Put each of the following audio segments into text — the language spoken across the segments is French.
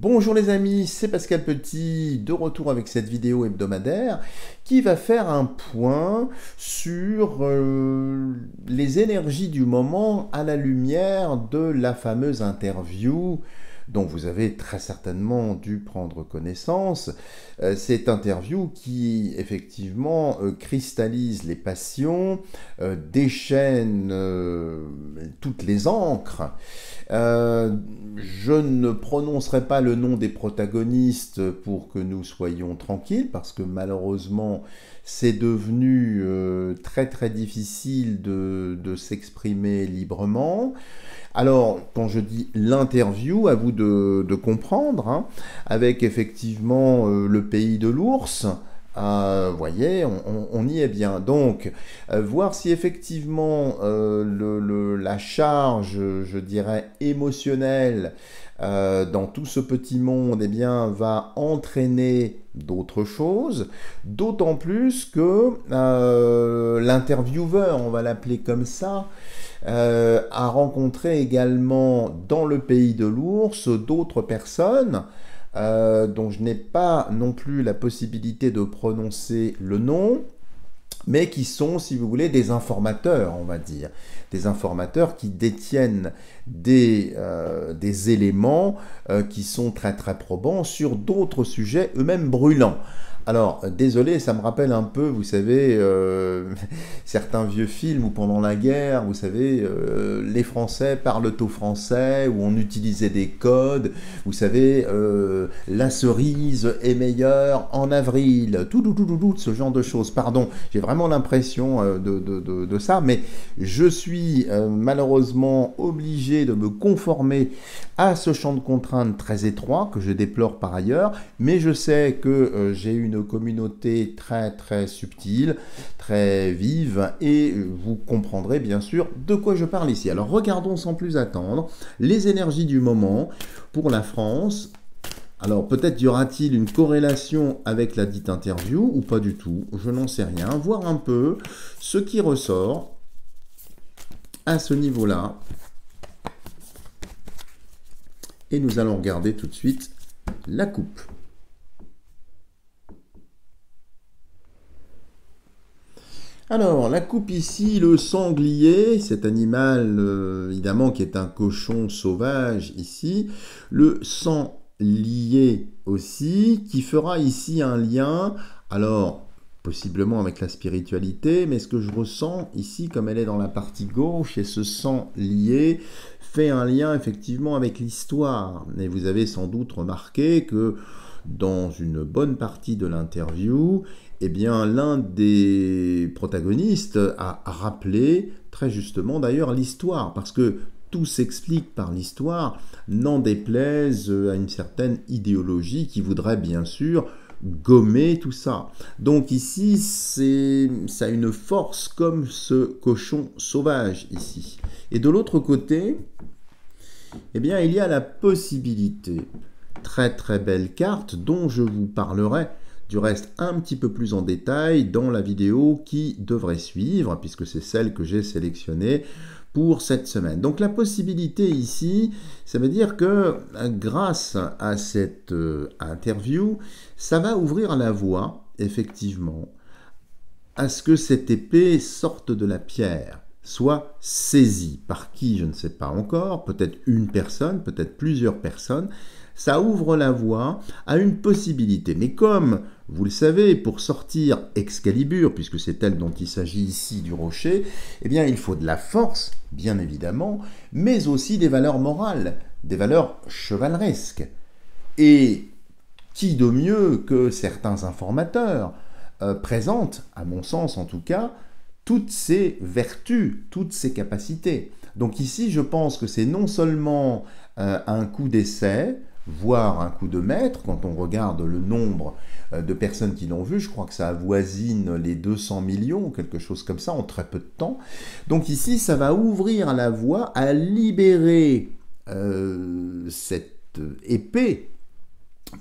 Bonjour les amis, c'est Pascal Petit, de retour avec cette vidéo hebdomadaire qui va faire un point sur les énergies du moment à la lumière de la fameuse interview dont vous avez très certainement dû prendre connaissance. Cette interview qui effectivement cristallise les passions, déchaîne toutes les encres. Je ne prononcerai pas le nom des protagonistes pour que nous soyons tranquilles, parce que malheureusement c'est devenu très très difficile de s'exprimer librement. Alors, quand je dis l'interview, à vous de comprendre, hein, avec effectivement le pays de l'ours, vous voyez, on y est bien. Donc, voir si effectivement la charge, je dirais, émotionnelle dans tout ce petit monde, eh bien, va entraîner d'autres choses, d'autant plus que l'intervieweur, on va l'appeler comme ça, a rencontré également dans le pays de l'ours d'autres personnes dont je n'ai pas non plus la possibilité de prononcer le nom, mais qui sont, si vous voulez, des informateurs, on va dire. Des informateurs qui détiennent des éléments qui sont très très probants sur d'autres sujets, eux-mêmes brûlants. Alors, désolé, ça me rappelle un peu, vous savez, certains vieux films où pendant la guerre, vous savez, les Français parlent au français, où on utilisait des codes, vous savez, la cerise est meilleure en avril, tout, ce genre de choses. Pardon, j'ai vraiment l'impression de ça, mais je suis malheureusement obligé de me conformer à ce champ de contraintes très étroit, que je déplore par ailleurs, mais je sais que j'ai une communauté très très subtile, très vive, et vous comprendrez bien sûr de quoi je parle ici. Alors regardons sans plus attendre les énergies du moment pour la France. Alors peut-être y aura-t-il une corrélation avec la dite interview ou pas du tout, je n'en sais rien. Voir un peu ce qui ressort à ce niveau-là. Et nous allons regarder tout de suite la coupe. Alors, la coupe ici, le sanglier, cet animal évidemment qui est un cochon sauvage ici, le sanglier aussi, qui fera ici un lien, alors possiblement avec la spiritualité, mais ce que je ressens ici, comme elle est dans la partie gauche, et ce sanglier fait un lien effectivement avec l'histoire. Et vous avez sans doute remarqué que dans une bonne partie de l'interview, eh bien, l'un des protagonistes a rappelé, très justement d'ailleurs, l'histoire, parce que tout s'explique par l'histoire, n'en déplaise à une certaine idéologie qui voudrait bien sûr gommer tout ça. Donc ici, ça a une force comme ce cochon sauvage ici. Et de l'autre côté, eh bien, il y a la possibilité, très très belle carte, dont je vous parlerai du reste un petit peu plus en détail dans la vidéo qui devrait suivre, puisque c'est celle que j'ai sélectionnée pour cette semaine. Donc la possibilité ici, ça veut dire que grâce à cette interview, ça va ouvrir la voie, effectivement, à ce que cette épée sorte de la pierre, soit saisie. Par qui, je ne sais pas encore, peut-être une personne, peut-être plusieurs personnes. Ça ouvre la voie à une possibilité. Mais comme, vous le savez, pour sortir Excalibur, puisque c'est elle dont il s'agit ici du rocher, eh bien il faut de la force, bien évidemment, mais aussi des valeurs morales, des valeurs chevaleresques. Et qui de mieux que certains informateurs présentent, à mon sens en tout cas, toutes ces vertus, toutes ces capacités. Donc ici, je pense que c'est non seulement un coup d'essai, voire un coup de maître, quand on regarde le nombre de personnes qui l'ont vu, je crois que ça avoisine les 200 millions, quelque chose comme ça, en très peu de temps. Donc ici, ça va ouvrir la voie à libérer cette épée.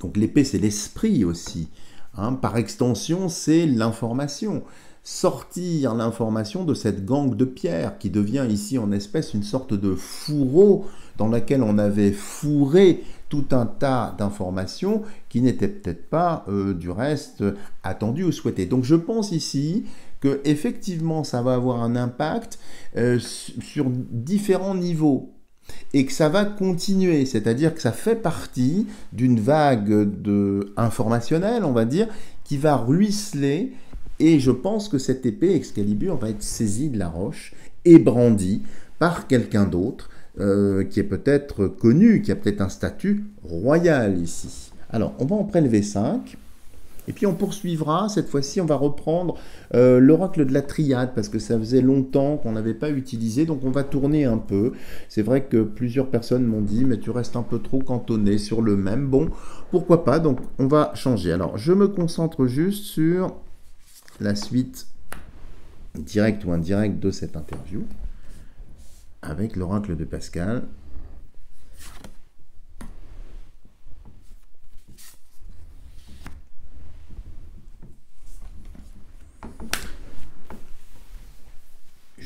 Donc l'épée, c'est l'esprit aussi. Hein. Par extension, c'est l'information. Sortir l'information de cette gangue de pierre qui devient ici en espèce une sorte de fourreau dans laquelle on avait fourré tout un tas d'informations qui n'étaient peut-être pas, du reste, attendues ou souhaitées. Donc je pense ici que effectivement ça va avoir un impact sur différents niveaux et que ça va continuer, c'est-à-dire que ça fait partie d'une vague informationnelle, on va dire, qui va ruisseler, et je pense que cette épée Excalibur va être saisie de la roche et brandie par quelqu'un d'autre, qui est peut-être connu, qui a peut-être un statut royal ici. Alors, on va en prélever 5. Et puis on poursuivra, cette fois-ci on va reprendre l'oracle de la triade, parce que ça faisait longtemps qu'on n'avait pas utilisé, donc on va tourner un peu. C'est vrai que plusieurs personnes m'ont dit, mais tu restes un peu trop cantonné sur le même. Bon, pourquoi pas, donc on va changer. Alors je me concentre juste sur la suite directe ou indirecte de cette interview, avec l'oracle de Pascal.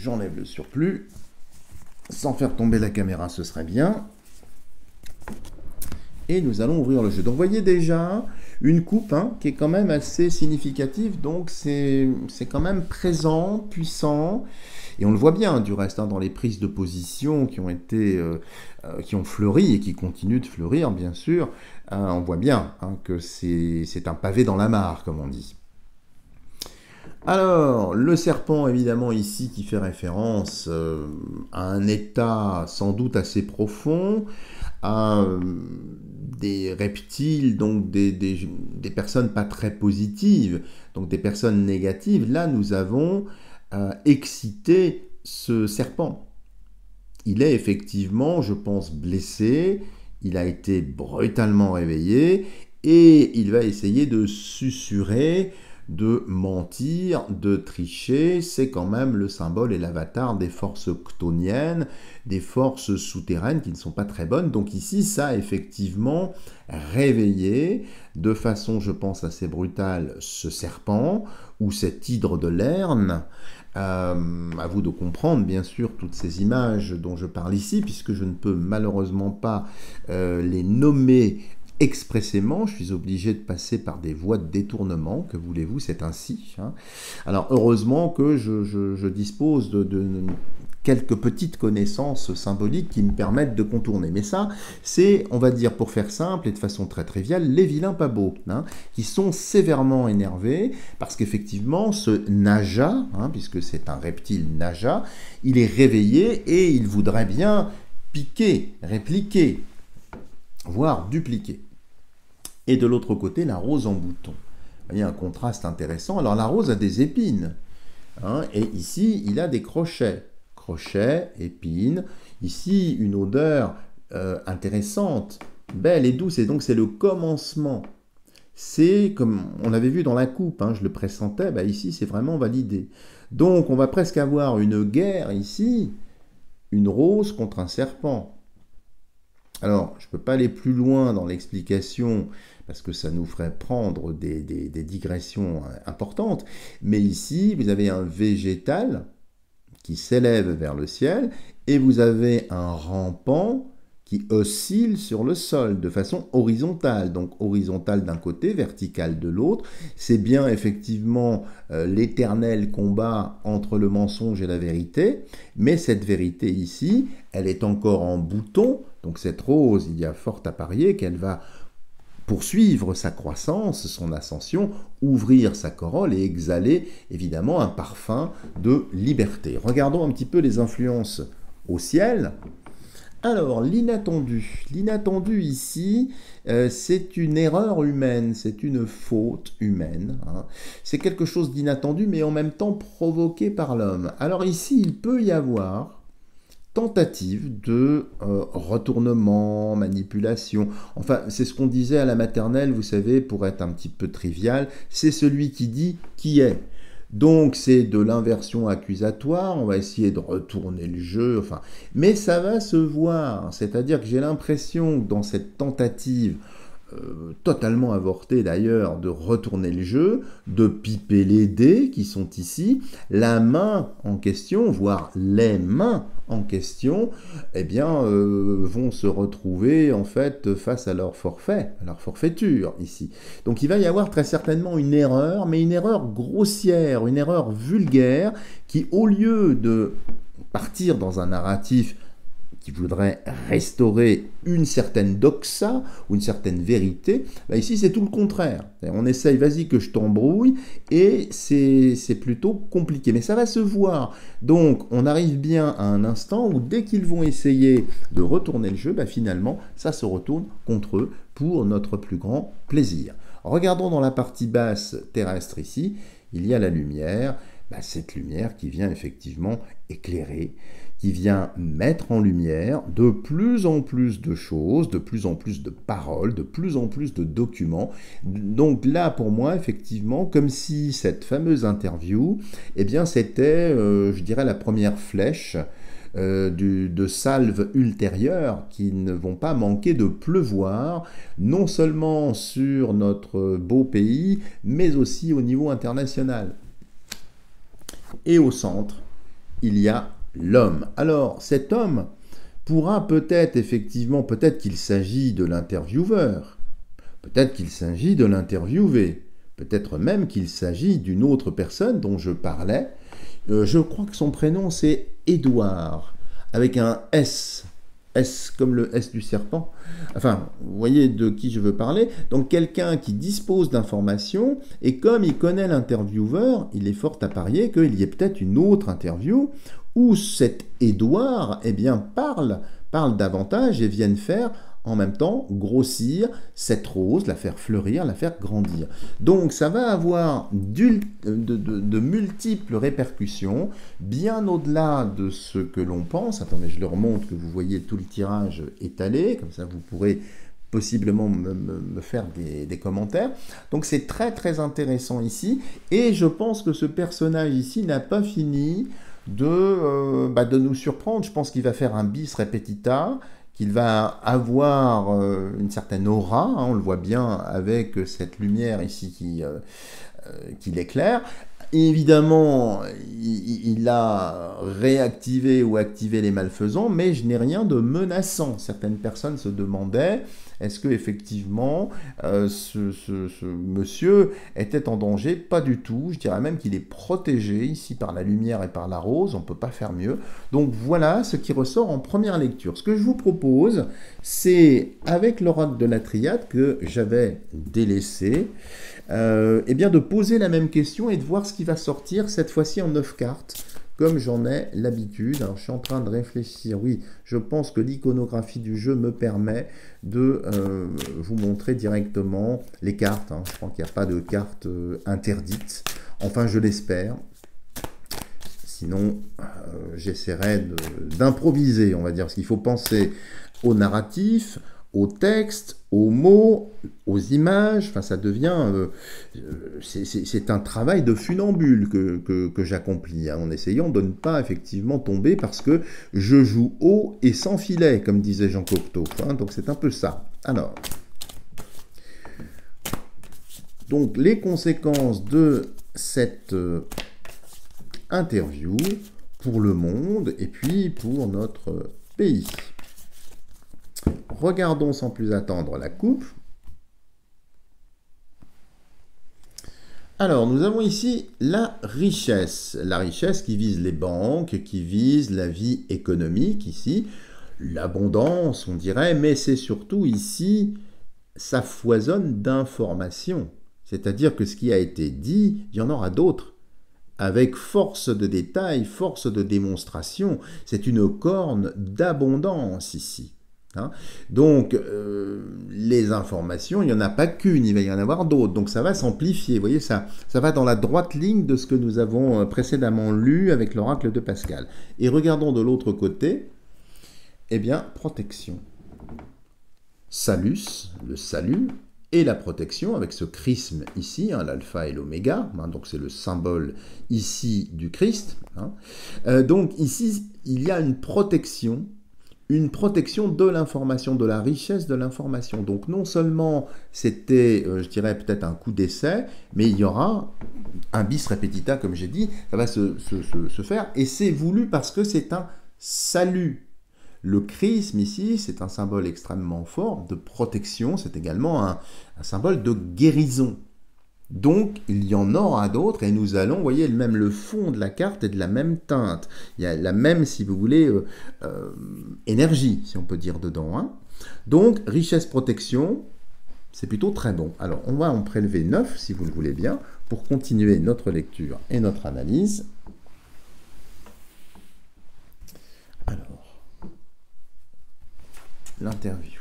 J'enlève le surplus, sans faire tomber la caméra, ce serait bien. Et nous allons ouvrir le jeu. Donc vous voyez déjà une coupe qui est quand même assez significative, donc c'est quand même présent, puissant, et on le voit bien du reste dans les prises de position qui ont été, qui ont fleuri et qui continuent de fleurir bien sûr. On voit bien que c'est un pavé dans la mare, comme on dit. Alors, le serpent, évidemment, ici, qui fait référence à un état sans doute assez profond, à des reptiles, donc des personnes pas très positives, donc des personnes négatives. Là, nous avons excité ce serpent. Il est effectivement, je pense, blessé, il a été brutalement réveillé, et il va essayer de susurrer, de mentir, de tricher. C'est quand même le symbole et l'avatar des forces chtoniennes, des forces souterraines qui ne sont pas très bonnes. Donc ici, ça a effectivement réveillé de façon, je pense, assez brutale ce serpent ou cet hydre de Lerne. À vous de comprendre, bien sûr, toutes ces images dont je parle ici, puisque je ne peux malheureusement pas les nommer expressément, je suis obligé de passer par des voies de détournement, que voulez-vous, c'est ainsi. Alors heureusement que je dispose de quelques petites connaissances symboliques qui me permettent de contourner. Mais ça, c'est, on va dire pour faire simple et de façon très triviale, les vilains pas beaux, qui sont sévèrement énervés, parce qu'effectivement, ce Naja, puisque c'est un reptile Naja, il est réveillé et il voudrait bien piquer, répliquer, voire dupliquer. Et de l'autre côté, la rose en bouton. Vous voyez un contraste intéressant. Alors la rose a des épines, et ici, il a des crochets. Crochets, épines. Ici, une odeur intéressante, belle et douce, et donc c'est le commencement. C'est comme on l'avait vu dans la coupe, je le pressentais, ici c'est vraiment validé. Donc on va presque avoir une guerre ici, une rose contre un serpent. Alors, je ne peux pas aller plus loin dans l'explication, parce que ça nous ferait prendre des digressions importantes, mais ici, vous avez un végétal qui s'élève vers le ciel, et vous avez un rampant qui oscille sur le sol de façon horizontale, donc horizontale d'un côté, verticale de l'autre. C'est bien effectivement l'éternel combat entre le mensonge et la vérité, mais cette vérité ici, elle est encore en bouton, donc cette rose, il y a fort à parier qu'elle va poursuivre sa croissance, son ascension, ouvrir sa corolle et exhaler évidemment un parfum de liberté. Regardons un petit peu les influences au ciel. Alors, l'inattendu. L'inattendu ici, c'est une erreur humaine, c'est une faute humaine. C'est quelque chose d'inattendu, mais en même temps provoqué par l'homme. Alors ici, il peut y avoir tentative de retournement, manipulation. Enfin, c'est ce qu'on disait à la maternelle, vous savez, pour être un petit peu trivial, c'est celui qui dit qui est. Donc c'est de l'inversion accusatoire, on va essayer de retourner le jeu, mais ça va se voir, c'est-à-dire que j'ai l'impression que dans cette tentative totalement avorté d'ailleurs de retourner le jeu, de piper les dés qui sont ici, la main en question, voire les mains en question, eh bien, vont se retrouver en fait face à leur forfait, à leur forfaiture ici. Donc il va y avoir très certainement une erreur, mais une erreur grossière, une erreur vulgaire, qui au lieu de partir dans un narratif qui voudrait restaurer une certaine doxa ou une certaine vérité, bah ici c'est tout le contraire. On essaye, vas-y que je t'embrouille, et c'est plutôt compliqué. Mais ça va se voir. Donc on arrive bien à un instant où dès qu'ils vont essayer de retourner le jeu, bah finalement ça se retourne contre eux pour notre plus grand plaisir. Regardons dans la partie basse terrestre ici, il y a la lumière, bah cette lumière qui vient effectivement éclairer, qui vient mettre en lumière de plus en plus de choses, de plus en plus de paroles, de plus en plus de documents. Donc là, pour moi, effectivement, comme si cette fameuse interview, eh bien, c'était, je dirais, la première flèche de salves ultérieures qui ne vont pas manquer de pleuvoir, non seulement sur notre beau pays, mais aussi au niveau international. Et au centre, il y a l'homme. Alors, cet homme pourra peut-être, effectivement, peut-être qu'il s'agit de l'intervieweur, peut-être qu'il s'agit de l'interviewé, peut-être même qu'il s'agit d'une autre personne dont je parlais. Je crois que son prénom c'est Édouard, avec un S. S comme le S du serpent. Enfin, vous voyez de qui je veux parler. Donc quelqu'un qui dispose d'informations, et comme il connaît l'intervieweur, il est fort à parier qu'il y ait peut-être une autre interview où cet Édouard eh bien, parle davantage et vienne faire en même temps grossir cette rose, la faire fleurir, la faire grandir. Donc ça va avoir de multiples répercussions, bien au-delà de ce que l'on pense. Attendez, je leur montre que vous voyez tout le tirage étalé, comme ça vous pourrez possiblement me faire des commentaires. Donc c'est très très intéressant ici, et je pense que ce personnage ici n'a pas fini de nous surprendre. Je pense qu'il va faire un bis repetita, qu'il va avoir une certaine aura, hein, on le voit bien avec cette lumière ici qui l'éclaire. Évidemment, il a réactivé ou activé les malfaisants, mais je n'ai rien de menaçant. Certaines personnes se demandaient, est-ce que effectivement ce monsieur était en danger? Pas du tout. Je dirais même qu'il est protégé ici par la lumière et par la rose. On ne peut pas faire mieux. Donc voilà ce qui ressort en première lecture. Ce que je vous propose, c'est avec l'oracle de la triade que j'avais délaissé, eh bien de poser la même question et de voir ce qui va sortir cette fois-ci en 9 cartes, comme j'en ai l'habitude. Alors je suis en train de réfléchir, oui, je pense que l'iconographie du jeu me permet de vous montrer directement les cartes, hein. Je crois qu'il n'y a pas de cartes interdites, enfin je l'espère. Sinon, j'essaierai d'improviser, on va dire, parce qu'il faut penser au narratif, au texte, aux mots, aux images. Enfin, ça devient... c'est un travail de funambule que j'accomplis, hein, en essayant de ne pas effectivement tomber, parce que je joue haut et sans filet, comme disait Jean Cocteau. Hein, donc c'est un peu ça. Alors, donc les conséquences de cette interview pour le monde et puis pour notre pays. Regardons sans plus attendre la coupe. Alors, nous avons ici la richesse qui vise les banques, qui vise la vie économique ici, l'abondance on dirait, mais c'est surtout ici, ça foisonne d'informations. C'est-à-dire que ce qui a été dit, il y en aura d'autres. Avec force de détail, force de démonstration, c'est une corne d'abondance ici. Hein. Donc, les informations, il n'y en a pas qu'une, il va y en avoir d'autres. Donc, ça va s'amplifier. Vous voyez, ça va dans la droite ligne de ce que nous avons précédemment lu avec l'oracle de Pascal. Et regardons de l'autre côté, eh bien, protection. Salus, le salut, et la protection avec ce chrisme ici, hein, l'alpha et l'oméga, hein, donc c'est le symbole ici du Christ. Hein. Donc ici, il y a une protection une protection de l'information, de la richesse de l'information. Donc non seulement c'était, je dirais peut-être un coup d'essai, mais il y aura un bis repetita, comme j'ai dit, ça va se faire, et c'est voulu parce que c'est un salut. Le chrisme ici, c'est un symbole extrêmement fort de protection, c'est également un symbole de guérison. Donc, il y en aura d'autres et nous allons, vous voyez, même le fond de la carte est de la même teinte. Il y a la même, si vous voulez, énergie, si on peut dire, dedans. Hein. Donc, richesse, protection, c'est plutôt très bon. Alors, on va en prélever 9, si vous le voulez bien, pour continuer notre lecture et notre analyse. Alors, l'interview.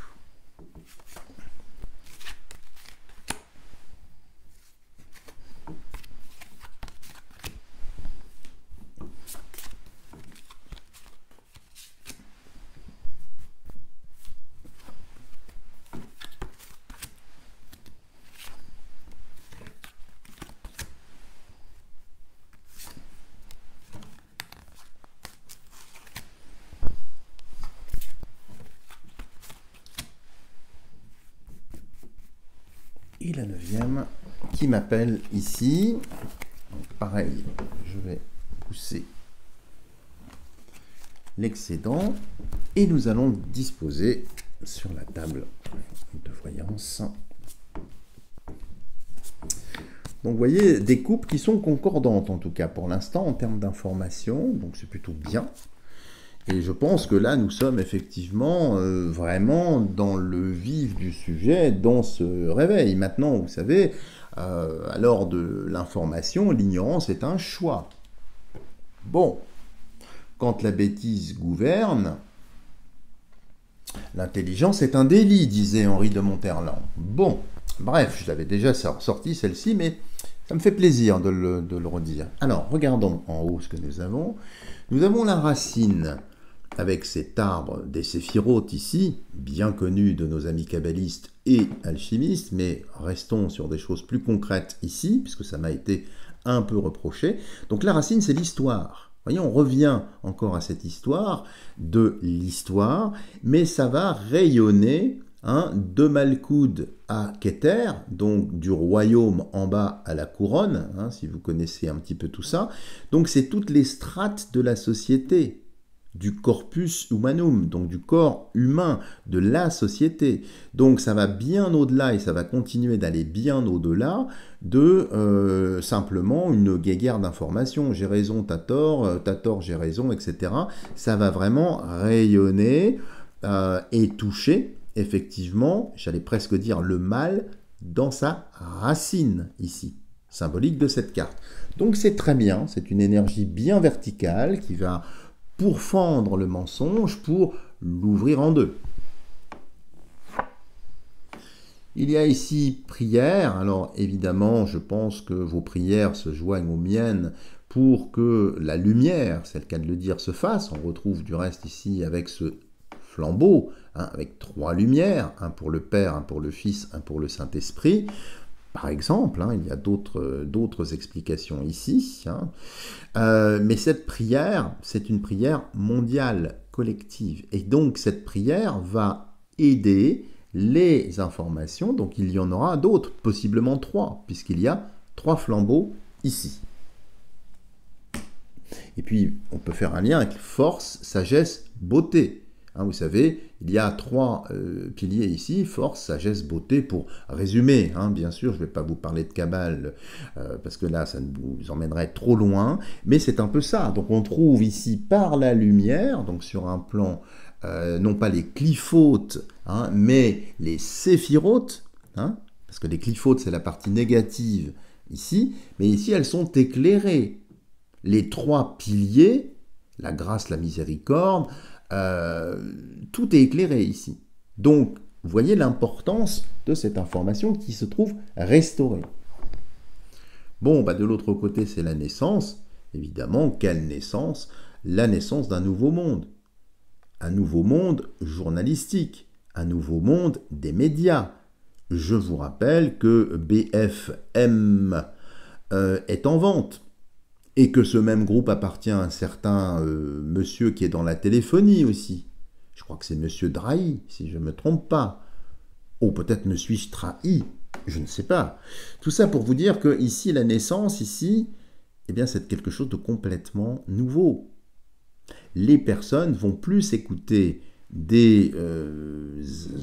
Et la 9e qui m'appelle ici. Donc, pareil, je vais pousser l'excédent et nous allons disposer sur la table de voyance. Donc vous voyez, des coupes qui sont concordantes en tout cas pour l'instant en termes d'information, donc c'est plutôt bien. Et je pense que là, nous sommes effectivement vraiment dans le vif du sujet, dans ce réveil. Maintenant, vous savez, à l'heure de l'information, l'ignorance est un choix. Bon, quand la bêtise gouverne, l'intelligence est un délit, disait Henri de Monterland. Bon, bref, je l'avais déjà sorti celle-ci, mais ça me fait plaisir de le redire. Alors, regardons en haut ce que nous avons. Nous avons la racine avec cet arbre des séphirotes ici, bien connu de nos amis kabbalistes et alchimistes, mais restons sur des choses plus concrètes ici, puisque ça m'a été un peu reproché. Donc la racine, c'est l'histoire. Voyez, on revient encore à cette histoire de l'histoire, mais ça va rayonner de Malkoud à Keter, donc du royaume en bas à la couronne, si vous connaissez un petit peu tout ça. Donc c'est toutes les strates de la société, du corpus humanum, donc du corps humain, de la société. Donc ça va bien au-delà et ça va continuer d'aller bien au-delà de simplement une guéguerre d'informations. J'ai raison, t'as tort, j'ai raison, etc. Ça va vraiment rayonner et toucher, effectivement, j'allais presque dire le mal dans sa racine ici, symbolique de cette carte. Donc c'est très bien, c'est une énergie bien verticale qui va pourfendre le mensonge pour l'ouvrir en deux. Il y a ici prière. Alors évidemment, je pense que vos prières se joignent aux miennes pour que la lumière, c'est le cas de le dire, se fasse. On retrouve du reste ici avec ce flambeau, avec 3 lumières, un pour le Père, un pour le Fils, un pour le Saint-Esprit. Par exemple, il y a d'autres explications ici. Mais cette prière, c'est une prière mondiale, collective. Et donc, cette prière va aider les informations. Donc, il y en aura d'autres, possiblement 3, puisqu'il y a 3 flambeaux ici. Et puis, on peut faire un lien avec force, sagesse, beauté. Vous savez, il y a 3 piliers ici, force, sagesse, beauté, pour résumer. Bien sûr, je ne vais pas vous parler de Kabbale, parce que là, ça nous emmènerait trop loin, mais c'est un peu ça. Donc on trouve ici par la lumière, donc sur un plan, non pas les cliphotes, mais les séphirotes, parce que les cliphotes, c'est la partie négative ici, mais ici, elles sont éclairées. Les 3 piliers, la grâce, la miséricorde, tout est éclairé ici. Donc, vous voyez l'importance de cette information qui se trouve restaurée. Bon, de l'autre côté, c'est la naissance. Évidemment, quelle naissance? La naissance d'un nouveau monde. Un nouveau monde journalistique. Un nouveau monde des médias. Je vous rappelle que BFM est en vente. Et que ce même groupe appartient à un certain monsieur qui est dans la téléphonie aussi. Je crois que c'est Monsieur Drahi, si je ne me trompe pas. Ou peut-être me suis-je trahi, je ne sais pas. Tout ça pour vous dire que ici, la naissance, ici, eh bien, c'est quelque chose de complètement nouveau. Les personnes vont plus écouter des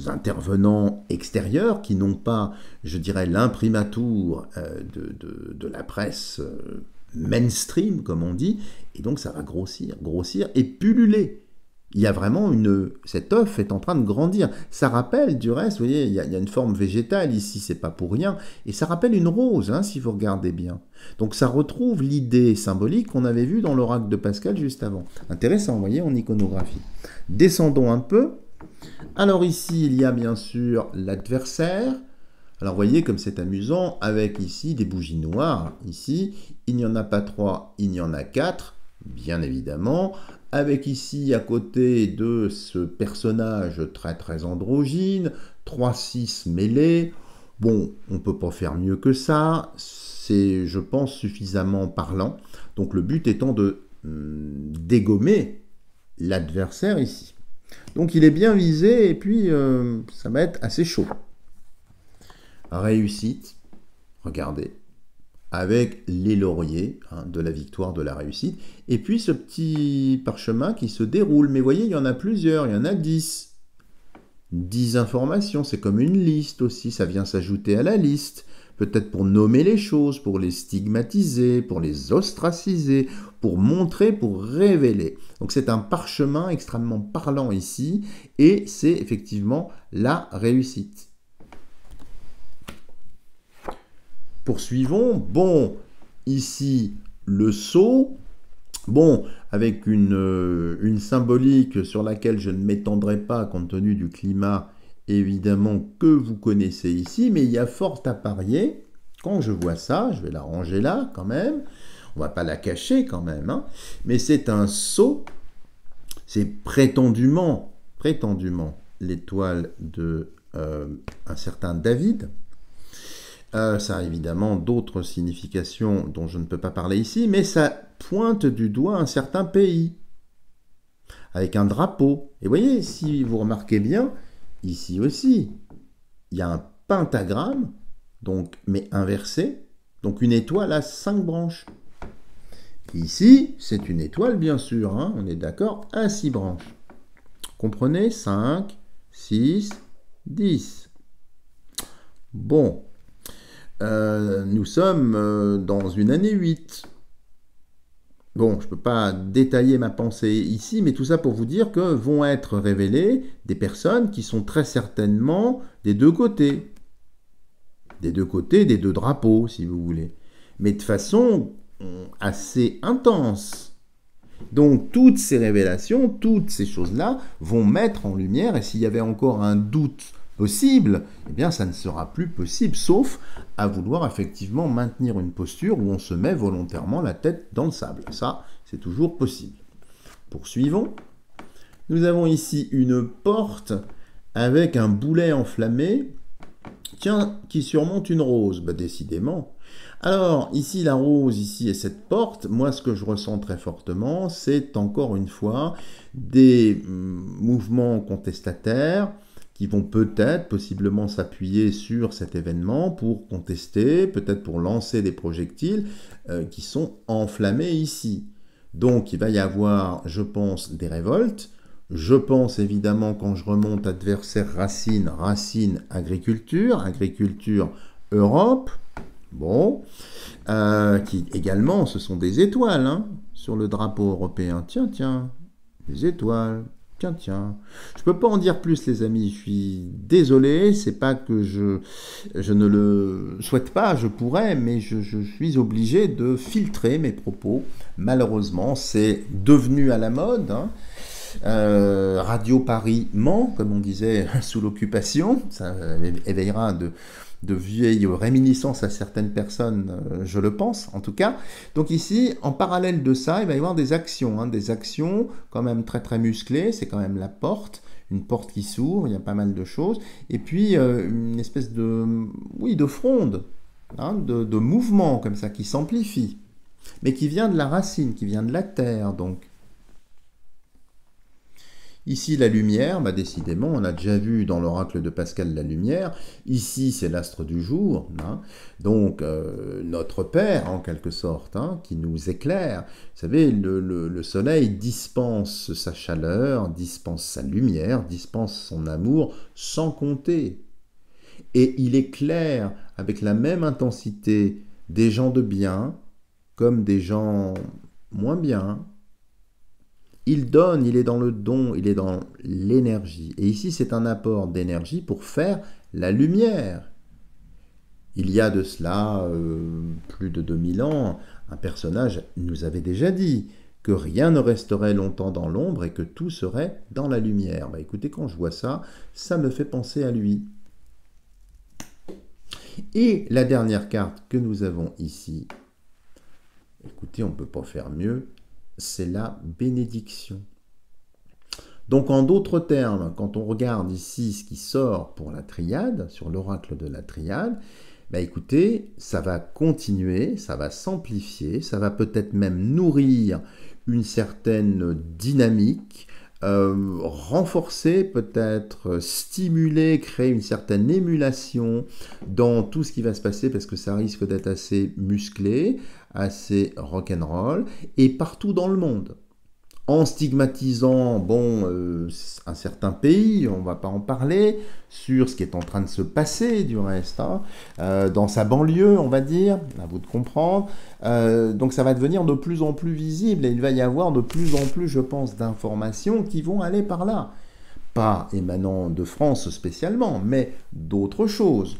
intervenants extérieurs qui n'ont pas, je dirais, l'imprimatur de la presse mainstream, comme on dit, et donc ça va grossir, grossir et pulluler. Il y a vraiment cet œuf est en train de grandir. Ça rappelle, du reste, vous voyez, il y a une forme végétale ici, c'est pas pour rien, et ça rappelle une rose, hein, si vous regardez bien. Donc ça retrouve l'idée symbolique qu'on avait vue dans l'oracle de Pascal juste avant. Intéressant, vous voyez, en iconographie. Descendons un peu. Alors ici, il y a bien sûr l'adversaire. Alors vous voyez comme c'est amusant, avec ici des bougies noires. Ici, il n'y en a pas 3, il y en a 4, bien évidemment. Avec ici, à côté de ce personnage très très androgyne, 3-6 mêlés. Bon, on ne peut pas faire mieux que ça. C'est, je pense, suffisamment parlant. Donc le but étant de dégommer l'adversaire ici. Donc il est bien visé et puis ça va être assez chaud. Réussite, regardez, avec les lauriers de la victoire, de la réussite, et puis ce petit parchemin qui se déroule. Mais vous voyez, il y en a plusieurs, il y en a 10. 10 informations, c'est comme une liste aussi, ça vient s'ajouter à la liste, peut-être pour nommer les choses, pour les stigmatiser, pour les ostraciser, pour montrer, pour révéler. Donc c'est un parchemin extrêmement parlant ici, et c'est effectivement la réussite. Poursuivons. Bon, ici, le sceau. Bon, avec une symbolique sur laquelle je ne m'étendrai pas compte tenu du climat, évidemment, que vous connaissez ici, mais il y a fort à parier. Quand je vois ça, je vais la ranger là quand même. On ne va pas la cacher quand même, hein. Mais c'est un sceau. C'est prétendument l'étoile de un certain David. Ça a évidemment d'autres significations dont je ne peux pas parler ici, mais ça pointe du doigt un certain pays, avec un drapeau. Et vous voyez, si vous remarquez bien, ici aussi, il y a un pentagramme, donc, mais inversé, donc une étoile à 5 branches. Ici, c'est une étoile, bien sûr, hein, on est d'accord, à 6 branches. Comprenez? 5, 6, 10. Bon. Nous sommes dans une année 8. Bon, je ne peux pas détailler ma pensée ici, mais tout ça pour vous dire que vont être révélées des personnes qui sont très certainement des deux côtés. Des deux côtés, des deux drapeaux, si vous voulez. Mais de façon assez intense. Donc, toutes ces révélations, toutes ces choses-là vont mettre en lumière, et s'il y avait encore un doute possible, eh bien ça ne sera plus possible, sauf à vouloir effectivement maintenir une posture où on se met volontairement la tête dans le sable. Ça, c'est toujours possible. Poursuivons. Nous avons ici une porte avec un boulet enflammé, tiens, qui surmonte une rose. Bah, décidément. Alors, ici, la rose, ici, et cette porte, moi, ce que je ressens très fortement, c'est encore une fois des mouvements contestataires, qui vont peut-être, possiblement s'appuyer sur cet événement pour contester, peut-être pour lancer des projectiles qui sont enflammés ici. Donc il va y avoir, je pense, des révoltes. Je pense évidemment, quand je remonte adversaire Racine, Racine, agriculture, agriculture Europe, bon, qui également, ce sont des étoiles hein, sur le drapeau européen. Tiens, tiens, des étoiles. Tiens. Je ne peux pas en dire plus, les amis. Je suis désolé. C'est pas que je ne le souhaite pas. Je pourrais, mais je suis obligé de filtrer mes propos. Malheureusement, c'est devenu à la mode. Hein. Radio Paris ment, comme on disait, sous l'occupation. Ça éveillera de vieilles réminiscences à certaines personnes, je le pense, en tout cas. Donc ici, en parallèle de ça, il va y avoir des actions quand même très très musclées, c'est quand même la porte, une porte qui s'ouvre, il y a pas mal de choses, et puis une espèce de fronde, hein, de mouvement comme ça, qui s'amplifie, mais qui vient de la racine, qui vient de la terre, donc. Ici, la lumière, bah, décidément, on a déjà vu dans l'oracle de Pascal la lumière. Ici, c'est l'astre du jour, hein. Donc notre Père, en quelque sorte, hein, qui nous éclaire. Vous savez, le soleil dispense sa chaleur, dispense sa lumière, dispense son amour, sans compter. Et il éclaire avec la même intensité des gens de bien comme des gens moins bien. Il donne, il est dans le don, il est dans l'énergie. Et ici, c'est un apport d'énergie pour faire la lumière. Il y a de cela plus de 2000 ans, un personnage nous avait déjà dit que rien ne resterait longtemps dans l'ombre et que tout serait dans la lumière. Bah, écoutez, quand je vois ça, ça me fait penser à lui. Et la dernière carte que nous avons ici, écoutez, on ne peut pas faire mieux, c'est la bénédiction. Donc en d'autres termes, quand on regarde ici ce qui sort pour la triade, sur l'oracle de la triade, bah écoutez, ça va continuer, ça va s'amplifier, ça va peut-être même nourrir une certaine dynamique, renforcer, peut-être stimuler, créer une certaine émulation dans tout ce qui va se passer parce que ça risque d'être assez musclé, assez rock'n'roll et partout dans le monde. En stigmatisant un certain pays, on ne va pas en parler, sur ce qui est en train de se passer du reste, hein, dans sa banlieue, on va dire, à vous de comprendre. Donc ça va devenir de plus en plus visible et il va y avoir de plus en plus, je pense, d'informations qui vont aller par là. Pas émanant de France spécialement, mais d'autres choses.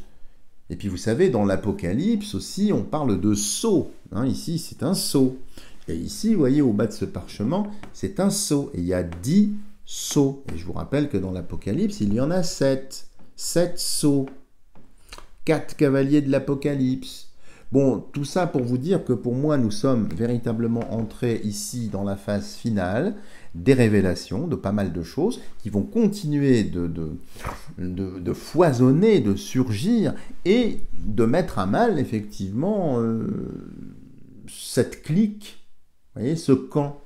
Et puis vous savez, dans l'Apocalypse aussi, on parle de sceau. Hein, ici, c'est un sceau. Et ici, vous voyez, au bas de ce parchemin, c'est un sceau. Et il y a 10 sceaux. Et je vous rappelle que dans l'Apocalypse, il y en a 7. 7 sceaux. 4 cavaliers de l'Apocalypse. Bon, tout ça pour vous dire que pour moi, nous sommes véritablement entrés ici dans la phase finale des révélations de pas mal de choses qui vont continuer de foisonner, de surgir et de mettre à mal, effectivement, cette clique. Vous voyez, ce camp.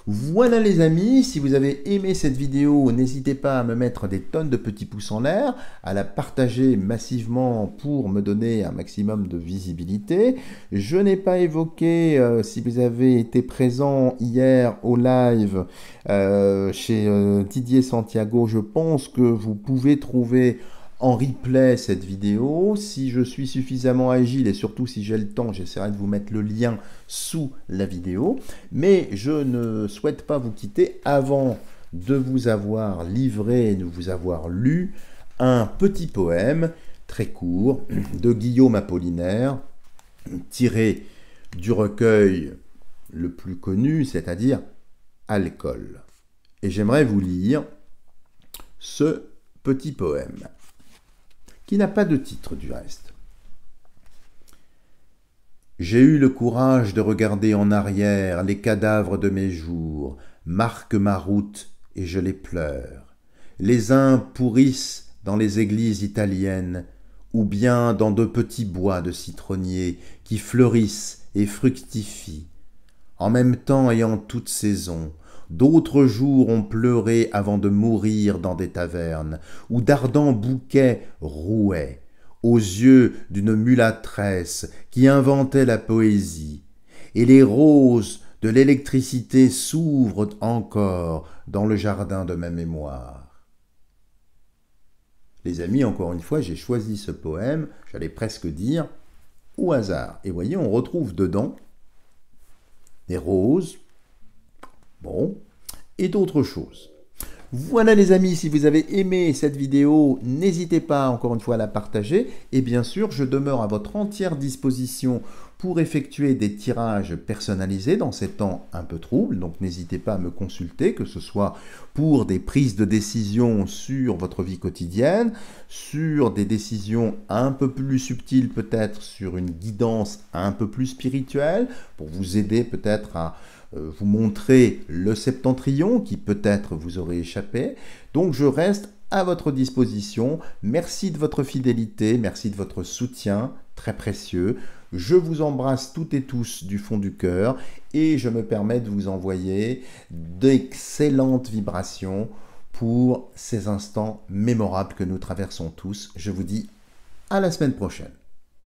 Voilà les amis, si vous avez aimé cette vidéo, n'hésitez pas à me mettre des tonnes de petits pouces en l'air, à la partager massivement pour me donner un maximum de visibilité. Je n'ai pas évoqué, si vous avez été présent hier au live chez Didier Santiago, je pense que vous pouvez trouver en replay cette vidéo. Si je suis suffisamment agile et surtout si j'ai le temps, j'essaierai de vous mettre le lien sous la vidéo. Mais je ne souhaite pas vous quitter avant de vous avoir livré, de vous avoir lu un petit poème très court de Guillaume Apollinaire, tiré du recueil le plus connu, c'est-à-dire Alcool. Et j'aimerais vous lire ce petit poème, qui n'a pas de titre du reste. J'ai eu le courage de regarder en arrière les cadavres de mes jours, marquent ma route et je les pleure. Les uns pourrissent dans les églises italiennes, ou bien dans de petits bois de citronniers qui fleurissent et fructifient. En même temps et en toute saison, d'autres jours ont pleuré avant de mourir dans des tavernes, où d'ardents bouquets rouaient, aux yeux d'une mulâtresse qui inventait la poésie, et les roses de l'électricité s'ouvrent encore dans le jardin de ma mémoire. Les amis, encore une fois, j'ai choisi ce poème, j'allais presque dire, au hasard. Et voyez, on retrouve dedans des roses, bon, et d'autres choses. Voilà les amis, si vous avez aimé cette vidéo, n'hésitez pas encore une fois à la partager. Et bien sûr, je demeure à votre entière disposition pour effectuer des tirages personnalisés dans ces temps un peu troubles. Donc n'hésitez pas à me consulter, que ce soit pour des prises de décision sur votre vie quotidienne, sur des décisions un peu plus subtiles peut-être, sur une guidance un peu plus spirituelle, pour vous aider peut-être à vous montrer le septentrion qui peut-être vous aurait échappé. Donc je reste à votre disposition. Merci de votre fidélité, merci de votre soutien très précieux. Je vous embrasse toutes et tous du fond du cœur et je me permets de vous envoyer d'excellentes vibrations pour ces instants mémorables que nous traversons tous. Je vous dis à la semaine prochaine.